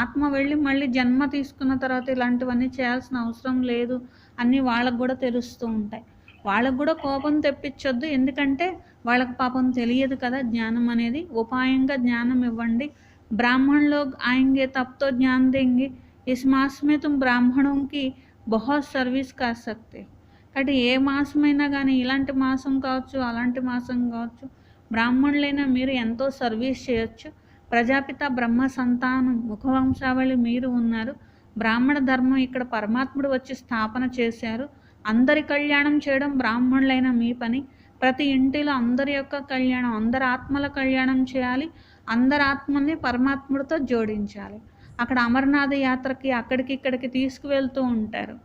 ఆత్మ వెళ్ళి మళ్ళీ జన్మ తీసుకున్న తర్వాత ఇలాంటివన్నీ చేయాల్సిన అవసరం లేదు అని వాళ్ళకు కూడా తెలుస్తూ ఉంటాయి. వాళ్ళకు కూడా కోపం తెప్పించొద్దు, ఎందుకంటే వాళ్ళకి పాపం తెలియదు కదా జ్ఞానం అనేది. ఉపాయంగా జ్ఞానం ఇవ్వండి. ब्राह्मण लोग आएंगे तब तो ज्ञान देंगे. इस मास में तुम ब्राह्मणों की बहुत सर्विस कर सकते हो. కాబట్టి ఏ మాసమైనా కానీ, ఇలాంటి మాసం కావచ్చు, అలాంటి మాసం కావచ్చు, బ్రాహ్మణులైనా మీరు ఎంతో సర్వీస్ చేయొచ్చు. ప్రజాపిత బ్రహ్మ సంతానం ముఖవంశావళి మీరు ఉన్నారు. బ్రాహ్మణ ధర్మం ఇక్కడ పరమాత్ముడు వచ్చి స్థాపన చేశారు. అందరి కళ్యాణం చేయడం బ్రాహ్మణులైన మీ పని. ప్రతి ఇంటిలో అందరి యొక్క కళ్యాణం, అందరి ఆత్మల కళ్యాణం చేయాలి. అందరి ఆత్మల్ని పరమాత్ముడితో జోడించాలి. అక్కడ అమర్నాథ యాత్రకి అక్కడికి ఇక్కడికి తీసుకువెళ్తూ ఉంటారు.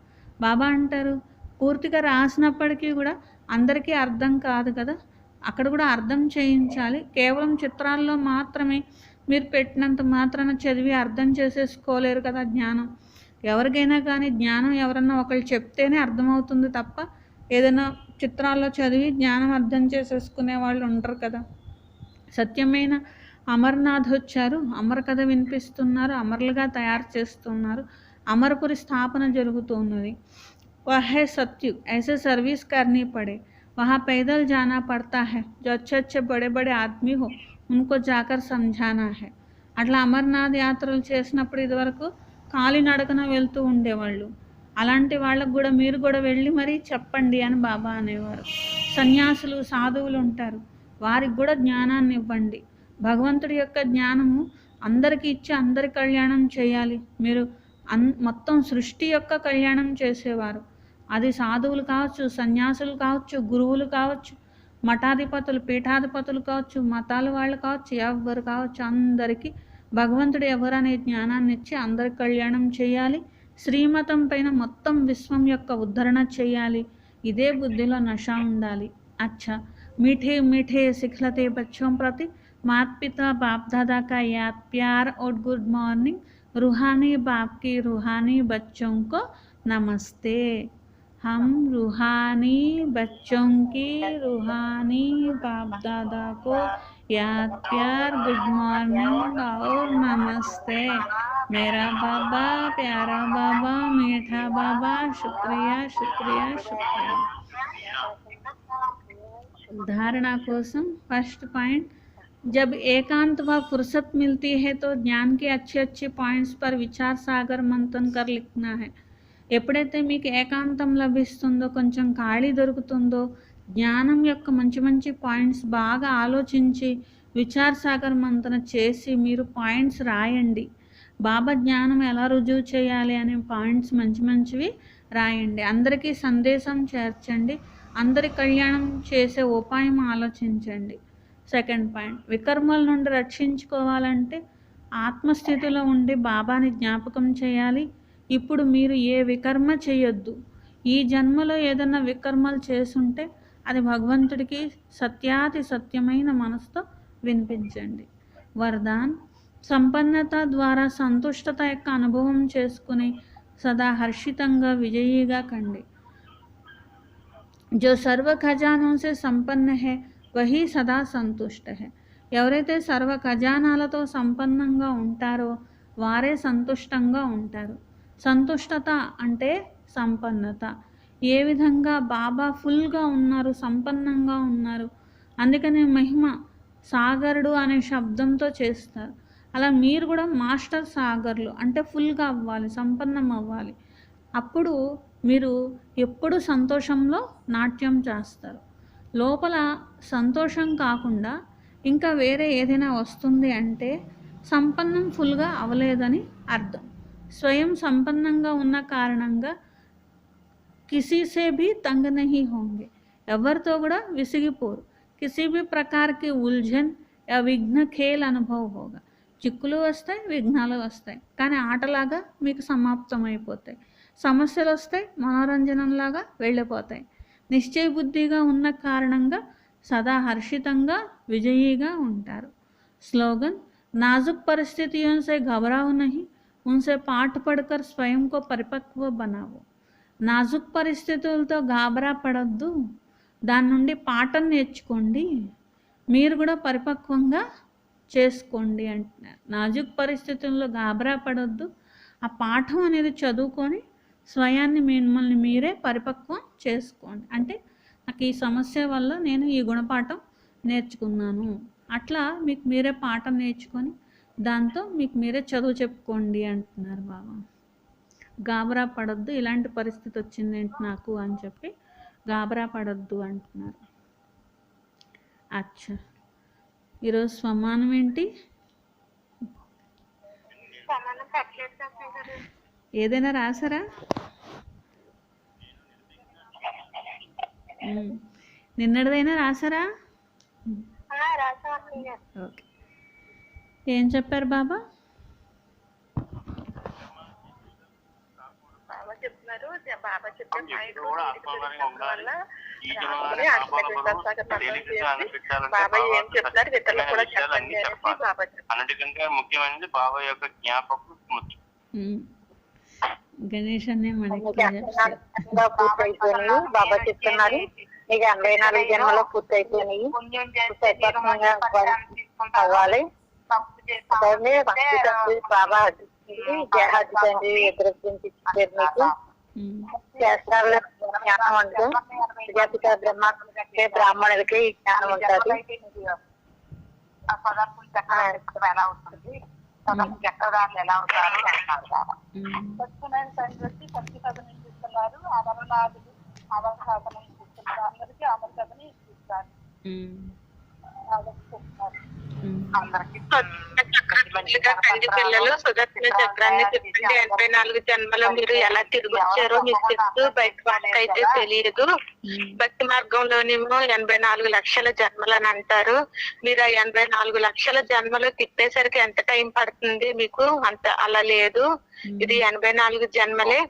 బాబా అంటారు, పూర్తిగా రాసినప్పటికీ కూడా అందరికీ అర్థం కాదు కదా, అక్కడ కూడా అర్థం చేయించాలి. కేవలం చిత్రాల్లో మాత్రమే మీరు పెట్టినంత మాత్రాన చదివి అర్థం చేసేసుకోలేరు కదా జ్ఞానం. ఎవరికైనా కానీ జ్ఞానం ఎవరన్నా ఒకళ్ళు చెప్తేనే అర్థమవుతుంది తప్ప ఏదైనా చిత్రాల్లో చదివి జ్ఞానం అర్థం చేసేసుకునే వాళ్ళు ఉంటారు కదా. సత్యమైన అమర్నాథ్ వచ్చారు, అమర కథ వినిపిస్తున్నారు, అమరులుగా తయారు చేస్తున్నారు. అమరపురి స్థాపన జరుగుతున్నది. वह है सत्युग, ऐसे सर्विस करनी पड़े. वहाँ पैदल जाना पड़ता है. जो अच्छे अच्छे बड़े बड़े आदमी हो उनको जाकर समझाना है. అట్లా అమర్నాథ్ యాత్రలు చేసినప్పుడు ఇదివరకు కాలినడకన వెళ్తూ ఉండేవాళ్ళు. అలాంటి వాళ్ళకు కూడా మీరు కూడా వెళ్ళి మరీ చెప్పండి అని బాబా అనేవారు. సన్యాసులు సాధువులు ఉంటారు, వారికి కూడా జ్ఞానాన్ని ఇవ్వండి. భగవంతుడి యొక్క జ్ఞానము అందరికీ ఇచ్చి అందరి కళ్యాణం చేయాలి. మీరు మొత్తం సృష్టి యొక్క కళ్యాణం చేసేవారు. అది సాధువులు కావచ్చు, సన్యాసులు కావచ్చు, గురువులు కావచ్చు, మఠాధిపతులు, పీఠాధిపతులు కావచ్చు, మతాల వాళ్ళు కావచ్చు, ఎవరు కావచ్చు, అందరికీ భగవంతుడు ఎవరు అనే జ్ఞానాన్ని ఇచ్చి అందరి కళ్యాణం చేయాలి. శ్రీమతం పైన మొత్తం విశ్వం యొక్క ఉద్ధరణ చేయాలి. ఇదే బుద్ధిలో నష ఉండాలి. అచ్చా मीठे मीठे सिखलते बच्चों प्रति माता पिता बाप दादा का याद प्यार और गुड मॉर्निंग. रूहानी बाप की रूहानी बच्चों को नमस्ते. हम रूहानी बच्चों की रूहानी बाप दादा को याद प्यार गुड मॉर्निंग और नमस्ते. मेरा बाबा, प्यारा बाबा, मीठा बाबा, शुक्रिया शुक्रिया शुक्रिया. धारणा कोसम फर्स्ट पॉइंट, जब एकांत व फुर्सत मिलती है तो ज्ञान के अच्छे अच्छे पॉइंट्स पर विचार सागर मंथन कर लिखना है. ఎప్పుడైతే మీకు ఏకాంతం లభిస్తుందో, కొంచెం ఖాళీ దొరుకుతుందో, జ్ఞానం యొక్క మంచి మంచి పాయింట్స్ బాగా ఆలోచించి విచార సాగర్ మంతన చేసి మీరు పాయింట్స్ రాయండి. బాబా జ్ఞానం ఎలా రుజువు చేయాలి అనే పాయింట్స్ మంచివి రాయండి. అందరికీ సందేశం చేర్చండి. అందరి కళ్యాణం చేసే ఉపాయం ఆలోచించండి. సెకండ్ పాయింట్, వికర్మల నుండి రక్షించుకోవాలంటే ఆత్మస్థితిలో ఉండి బాబాని జ్ఞాపకం చేయాలి. ఇప్పుడు మీరు ఏ వికర్మ చేయొద్దు. ఈ జన్మలో ఏదైనా వికర్మలు చేసుంటే అది భగవంతుడికి సత్యాతి సత్యమైన మనసుతో వినిపించండి. వరదాన్, సంపన్నత ద్వారా సంతుష్టత యొక్క అనుభవం చేసుకుని సదా హర్షితంగా విజయీగా కండి. जो सर्व खजानों से संपन्न है वही సదా సంతుష్ట है. ఎవరైతే సర్వ ఖజానాలతో సంపన్నంగా ఉంటారో వారే సంతుష్టంగా ఉంటారు. సంతుష్టత అంటే సంపన్నత. ఏ విధంగా బాబా ఫుల్గా ఉన్నారు, సంపన్నంగా ఉన్నారు, అందుకనే మహిమ సాగరుడు అనే శబ్దంతో చేస్తారు. అలా మీరు కూడా మాస్టర్ సాగర్లు అంటే ఫుల్గా అవ్వాలి, సంపన్నం అవ్వాలి. అప్పుడు మీరు ఎప్పుడు సంతోషంలో నాట్యం చేస్తారు. లోపల సంతోషం కాకుండా ఇంకా వేరే ఏదైనా వస్తుంది అంటే సంపన్నం ఫుల్గా అవ్వలేదని అర్థం. స్వయం సంపన్నంగా ఉన్న కారణంగా కిసీసే భీ తంగ్ నహీ హోంగే, ఎవరితో కూడా విసిగిపోరు. కిసీ భీ ప్రకార్కి ఉల్झन యా విఘ్న ఖేల్ అనుభవ్ హోగా, చిక్కులు వస్తాయి, విఘ్నాలు వస్తాయి, కానీ ఆటలాగా మీకు సమాప్తం అయిపోతాయి. సమస్యలు వస్తాయి, మనోరంజనంలాగా వెళ్ళిపోతాయి. నిశ్చయ బుద్ధిగా ఉన్న కారణంగా సదా హర్షితంగా విజయీగా ఉంటారు. స్లోగన్, నాజుక్ పరిస్థితిयों से घबराओ नहीं, उनसे पाठ पढ़कर स्वयं को परिपक्व बनाओ. నాజుక్ పరిస్థితులతో గాబరా పడొద్దు, దాని నుండి పాఠం నేర్చుకోండి, మీరు కూడా పరిపక్వంగా చేసుకోండి అంటున్నారు. నాజుక్ పరిస్థితుల్లో గాబరా పడొద్దు, ఆ పాఠం అనేది చదువుకొని స్వయాన్ని మిమ్మల్ని మీరే పరిపక్వం చేసుకోండి. అంటే నాకు ఈ సమస్య వల్ల నేను ఈ గుణపాఠం నేర్చుకున్నాను, అట్లా మీకు మీరే పాఠం నేర్చుకొని దాంతో మీకు మీరే చదువు చెప్పుకోండి అంటున్నారు బాబా. గాబరా పడొద్దు, ఇలాంటి పరిస్థితి వచ్చిందేంటి నాకు అని చెప్పి గాబరా పడొద్దు అంటున్నారు. అచ్చా, ఈరోజు స్వమానం ఏంటి? ఏదైనా రాసారా? నిన్నటిదైనా రాసారా? ఓకే, ఏం చెప్పారు బాబా? బాబా ఏం చెప్తారు ఇతరులకు కూడా చెప్పండి అనేసి బాబా చెప్పారు. అన్నిటికంటే ముఖ్యమైనది బాబా యొక్క జ్ఞాపక స్మృతి. గణేష్ అనే మనకి పూర్తయిపోయినాయి. బాబా చెప్తున్నారు మీకు 84 జన్మలో పూర్తయిపోయినాయి, అవ్వాలి. బాబా జహాద్ తండ్రి ఎదురుంచి మీకు శాస్త్రాల్లో జ్ఞానం అంటూ ప్రజాపిత బ్రాహ్మణులకి జ్ఞానం ఉంటుంది. ఎలా అవుతుంది, చక్రధారులు ఎలా అవుతారు అంటారు. సత్యమైన తండ్రి వచ్చి సత్య కథని ఇస్తున్నారు, అమర కథని ఇస్తున్నారు, అందరికీ అమర కథని ఇస్తారు. తండ్రి పిల్లలు సుదర్శన చక్రాన్ని చెప్పండి. 84 జన్మలో మీరు ఎలా తిరిగి వచ్చారో మీకు తెలుసు, బయట వాళ్ళకైతే తెలియదు. భక్తి మార్గంలోనేమో 84 లక్షల జన్మలు అని అంటారు. మీరు ఆ 84 లక్షల జన్మలు తిప్పేసరికి ఎంత టైం పడుతుంది మీకు? అంత అలా లేదు, ఇది 84 జన్మలే.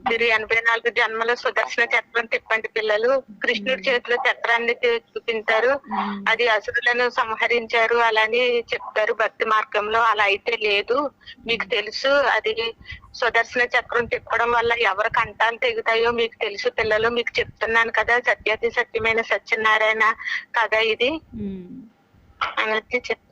మీరు 84 జన్మలో సుదర్శన చక్రం తిప్పండి పిల్లలు. కృష్ణుడి చేతిలో చక్రాన్ని చూపించారు, అది అసురులను సంహరించారు అలాని చెప్తారు భక్తి మార్గంలో. అలా అయితే లేదు, మీకు తెలుసు. అది సుదర్శన చక్రం తిప్పడం వల్ల ఎవరి కంటాలు తెగుతాయో మీకు తెలుసు పిల్లలు. మీకు చెప్తున్నాను కదా, సత్యాతి సత్యమైన సత్యనారాయణ కదా ఇది అనేది చెప్తాను.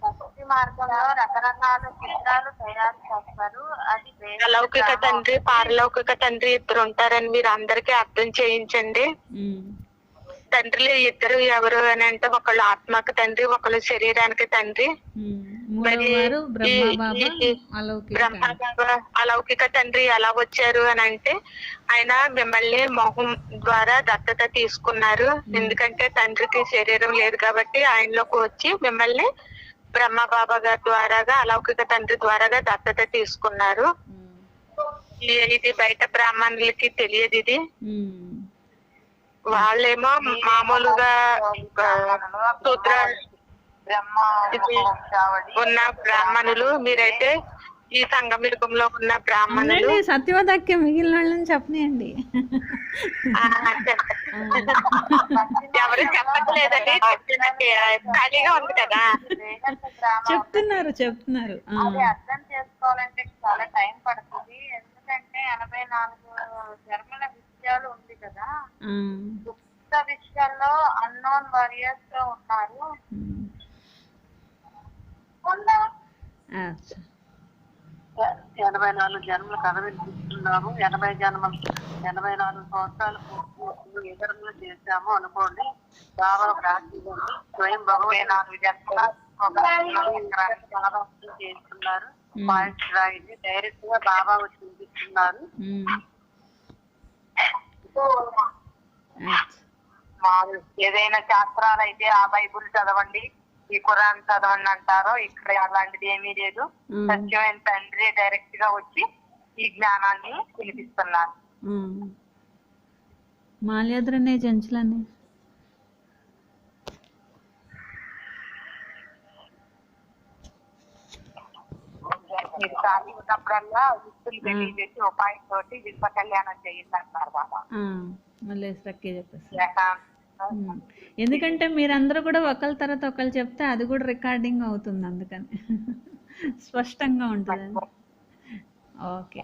భక్తి మార్గంలో రకరకాల చిత్రాలు తయారు చేస్తారు. అది అలౌకిక తండ్రి, పారలౌకిక తండ్రి ఇద్దరు ఉంటారని మీరు అందరికీ అర్థం చేయించండి. తండ్రులు ఇద్దరు ఎవరు అని అంటే ఒకళ్ళు ఆత్మకు తండ్రి, ఒకళ్ళు శరీరానికి తండ్రి. బ్రహ్మ అలౌకిక తండ్రి ఎలా వచ్చారు అని అంటే ఆయన మిమ్మల్ని మొహం ద్వారా దత్తత తీసుకున్నారు. ఎందుకంటే తండ్రికి శరీరం లేదు కాబట్టి ఆయనలోకి వచ్చి మిమ్మల్ని బ్రహ్మ బాబా గారి ద్వారాగా అలౌకిక తండ్రి ద్వారాగా దత్తత తీసుకున్నారు. ఇది బయట బ్రాహ్మణులకి తెలియదు. ఇది వాళ్ళేమో మామూలుగా శూద్ర ఉన్న బ్రాహ్మణులు, మీరైతే ఈ సంగమిరుగంలో ఉన్న బ్రాహ్మణులు. సత్యవతకి మిగిలిన వాళ్ళని చెప్పనియండి. ఎవరు చెప్పట్లేదండి, ఖాళీగా ఉంది కదా. చెప్తున్నారు అది అర్థం చేసుకోవాలంటే చాలా టైం పడుతుంది. ఎందుకంటే 84 జన్మల విషయాలు ఉంది కదా. గుప్త విషయాల్లో అన్నోన్ వారియర్స్ గా ఉన్నారు. 84 జన్మలు కథ వినిపిస్తున్నాము. 84 సంవత్సరాలు ఏ ధర్మంలో చేశాము అనుకోండి. బాబా రాసివ్వండి. స్వయం భగవే 4 జన్మల బాబా చేస్తున్నారు. పాయింట్స్ రాయింది. డైరెక్ట్ గా బాబా వచ్చి చూపిస్తున్నారు. ఏదైనా శాస్త్రాలు అయితే ఆ బైబుల్ చదవండి, ఈ ఖురాన్ చదవండి అంటారో, ఇక్కడ అలాంటిది ఏమీ లేదు. సత్యమైన తండ్రి డైరెక్ట్ గా వచ్చి ఈ జ్ఞానాన్ని వినిపిస్తున్నారు. మాల్యాద్రనే జంచులని మీరు ఖాళీ ఉన్నప్పుడల్లా వృత్తులు తెలియజేసి ఉపాయం తోటి విశ్వ కళ్యాణం చేయండి అంటారు బాబా. మళ్ళీ ఎందుకంటే మీరందరూ కూడా ఒకరి తర్వాత ఒకరు చెప్తే అది కూడా రికార్డింగ్ అవుతుంది, అందుకని స్పష్టంగా ఉంటుంది. ఓకే.